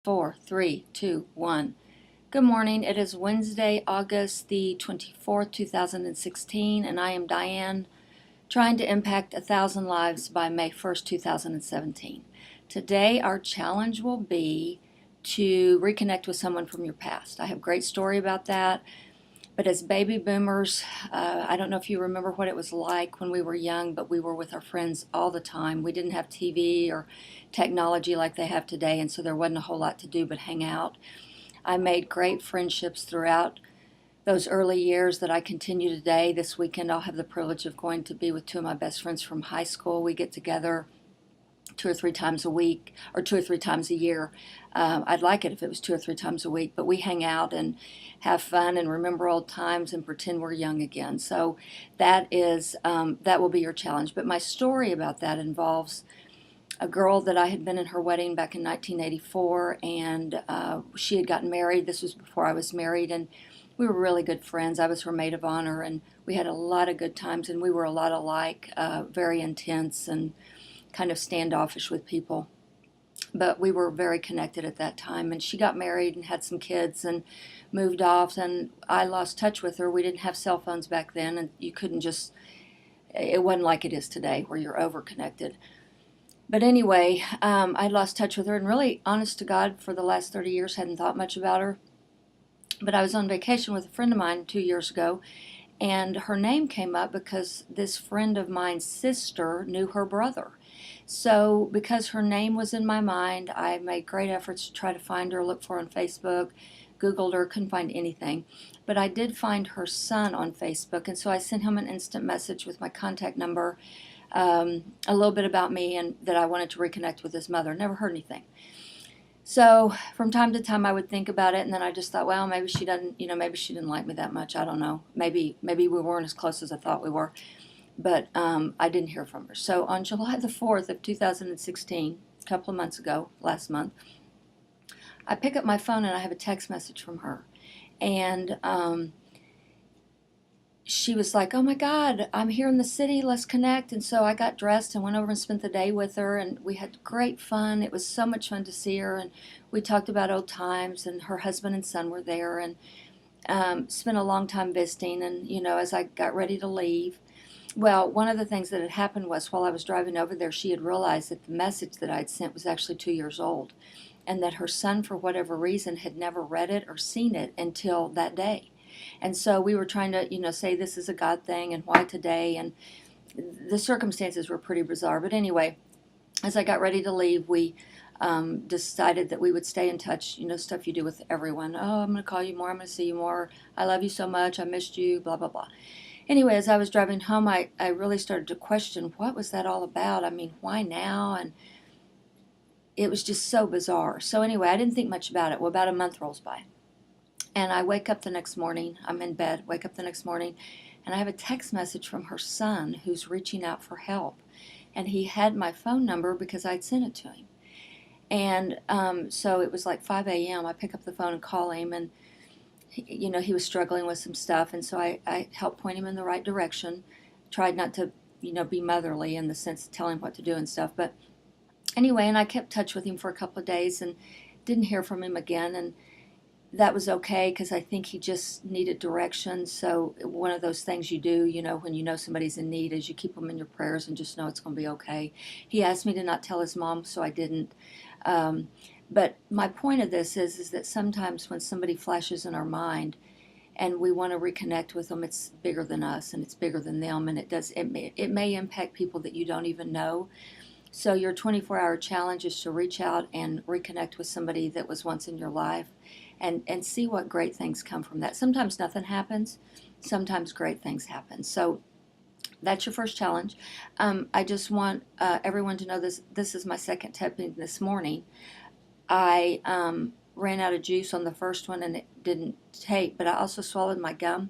Four, three, two, one. Good morning. It is Wednesday, August the 24th, 2016, and I am Diane, trying to impact 1,000 lives by May 1st, 2017. Today, our challenge will be to reconnect with someone from your past. I have a great story about that. But as baby boomers, I don't know if you remember what it was like when we were young, but we were with our friends all the time. We didn't have TV or technology like they have today, and so there wasn't a whole lot to do but hang out. I made great friendships throughout those early years that I continue today. This weekend, I'll have the privilege of going to be with two of my best friends from high school. We get together 2 or 3 times a week, or 2 or 3 times a year. I'd like it if it was 2 or 3 times a week, but we hang out and have fun and remember old times and pretend we're young again. So that will be your challenge. But my story about that involves a girl that I had been in her wedding back in 1984, and she had gotten married. This was before I was married, and we were really good friends. I was her maid of honor, and we had a lot of good times, and we were a lot alike, very intense and kind of standoffish with people. But we were very connected at that time. And she got married and had some kids and moved off, and I lost touch with her. We didn't have cell phones back then, and you couldn't just, it wasn't like it is today where you're over connected. But anyway, I lost touch with her, and really, honest to God, for the last 30 years, hadn't thought much about her. But I was on vacation with a friend of mine 2 years ago, and her name came up because this friend of mine's sister knew her brother. So, because her name was in my mind, I made great efforts to try to find her, look for her on Facebook, Googled her, couldn't find anything. But I did find her son on Facebook, and so I sent him an instant message with my contact number, a little bit about me, and that I wanted to reconnect with his mother. Never heard anything. So from time to time I would think about it, and then I just thought, well, maybe she doesn't, maybe she didn't like me that much. I don't know. Maybe we weren't as close as I thought we were. But I didn't hear from her. So on July the 4th of 2016, a couple of months ago, last month, I pick up my phone and I have a text message from her. And she was like, oh my God, I'm here in the city, let's connect. And so I got dressed and went over and spent the day with her, and we had great fun. It was so much fun to see her, and we talked about old times, and her husband and son were there, and spent a long time visiting. And, as I got ready to leave, well, one of the things that had happened was while I was driving over there, she had realized that the message that I'd sent was actually 2 years old, and that her son, for whatever reason, had never read it or seen it until that day. And so we were trying to, say this is a God thing and why today, and the circumstances were pretty bizarre. But anyway, as I got ready to leave, we decided that we would stay in touch, stuff you do with everyone. Oh, I'm going to call you more, I'm going to see you more, I love you so much, I missed you, blah, blah, blah. Anyway, as I was driving home, I really started to question, what was that all about? I mean, why now? And it was just so bizarre. So anyway, I didn't think much about it. Well, about a month rolls by. And I wake up the next morning, I'm in bed, wake up the next morning, and I have a text message from her son who's reaching out for help. And he had my phone number because I'd sent it to him. And so it was like 5 a.m. I pick up the phone and call him, and he was struggling with some stuff, and so I helped point him in the right direction. Tried not to, be motherly in the sense of telling him what to do and stuff. But anyway, and I kept touch with him for a couple of days and didn't hear from him again. And that was okay because I think he just needed direction. So one of those things you do, when you know somebody's in need, is you keep them in your prayers and just know it's going to be okay. He asked me to not tell his mom, so I didn't. But my point of this is that sometimes when somebody flashes in our mind and we want to reconnect with them, it's bigger than us and it's bigger than them, and it may impact people that you don't even know. So your 24-hour challenge is to reach out and reconnect with somebody that was once in your life, and see what great things come from that. Sometimes nothing happens, sometimes great things happen. So that's your first challenge. I just want everyone to know this is my second taping this morning. I ran out of juice on the first one and it didn't tape, but I also swallowed my gum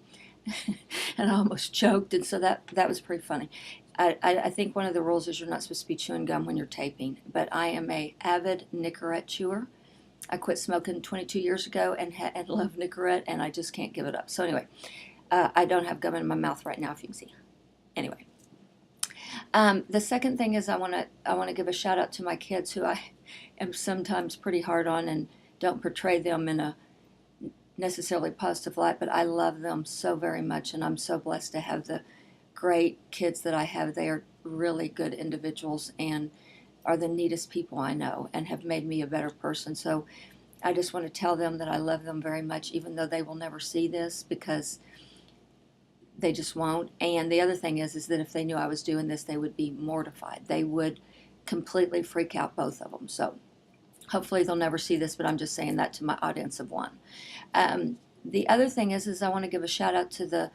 and I almost choked, and so that was pretty funny. I think one of the rules is you're not supposed to be chewing gum when you're taping, but I am a avid Nicorette chewer. I quit smoking 22 years ago and love Nicorette, and I just can't give it up. So anyway, I don't have gum in my mouth right now, if you can see. Anyway, the second thing is I want to give a shout out to my kids, who I am sometimes pretty hard on, and don't portray them in a necessarily positive light, but I love them so very much, and I'm so blessed to have the great kids that I have. They are really good individuals and are the neatest people I know and have made me a better person. So I just want to tell them that I love them very much, even though they will never see this, because they just won't. And the other thing is that if they knew I was doing this, they would be mortified. They would completely freak out, both of them. So hopefully they'll never see this, but I'm just saying that to my audience of one. The other thing is I want to give a shout out to the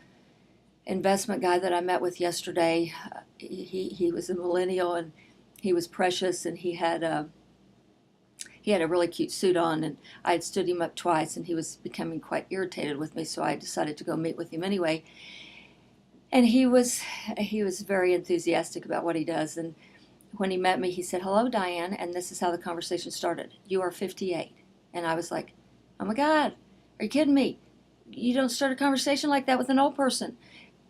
investment guy that I met with yesterday. He was a millennial, and he was precious, and he had a really cute suit on, and I had stood him up twice, and he was becoming quite irritated with me, so I decided to go meet with him anyway. And he was very enthusiastic about what he does. And when he met me, he said, "Hello, Diane," and this is how the conversation started. "You are 58." And I was like, "Oh my God, are you kidding me? You don't start a conversation like that with an old person."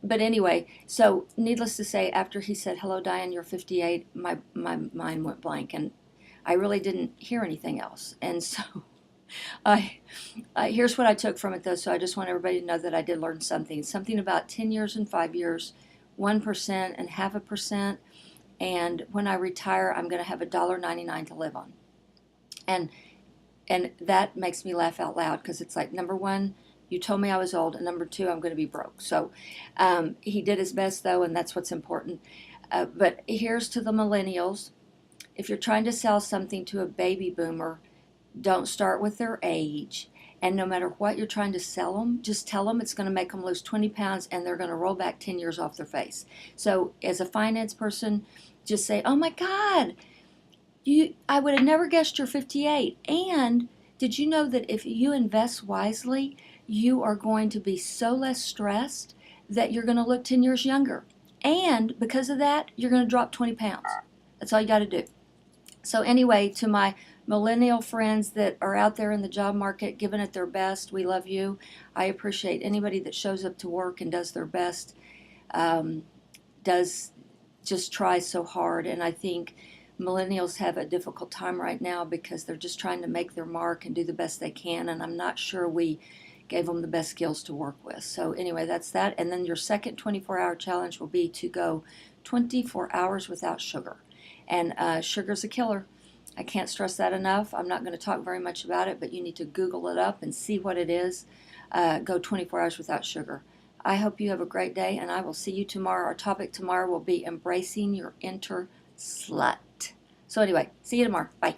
But anyway, so needless to say, after he said, "Hello, Diane, you're 58," my mind went blank, and I really didn't hear anything else. And so here's what I took from it, though. So I just want everybody to know that I did learn something about 10 years and 5 years, 1% and 0.5%. And when I retire, I'm going to have $1.99 to live on. And that makes me laugh out loud, because it's like, number one, you told me I was old, and number two, I'm going to be broke. So he did his best, though, and that's what's important. But here's to the millennials. If you're trying to sell something to a baby boomer, don't start with their age. And no matter what you're trying to sell them, just tell them it's going to make them lose 20 pounds, and they're going to roll back 10 years off their face. So as a finance person, just say, "Oh my God, I would have never guessed you're 58. And did you know that if you invest wisely, you are going to be so less stressed that you're going to look 10 years younger. And because of that, you're going to drop 20 pounds. That's all you got to do." So anyway, to my millennial friends that are out there in the job market giving it their best, we love you. I appreciate anybody that shows up to work and does their best, does just try so hard. And I think millennials have a difficult time right now because they're just trying to make their mark and do the best they can. And I'm not sure we gave them the best skills to work with. So anyway, that's that. And then your second 24-hour challenge will be to go 24 hours without sugar. And sugar's a killer. I can't stress that enough. I'm not going to talk very much about it, but you need to Google it up and see what it is. Go 24 hours without sugar. I hope you have a great day, and I will see you tomorrow. Our topic tomorrow will be embracing your inner slut. So anyway, see you tomorrow. Bye.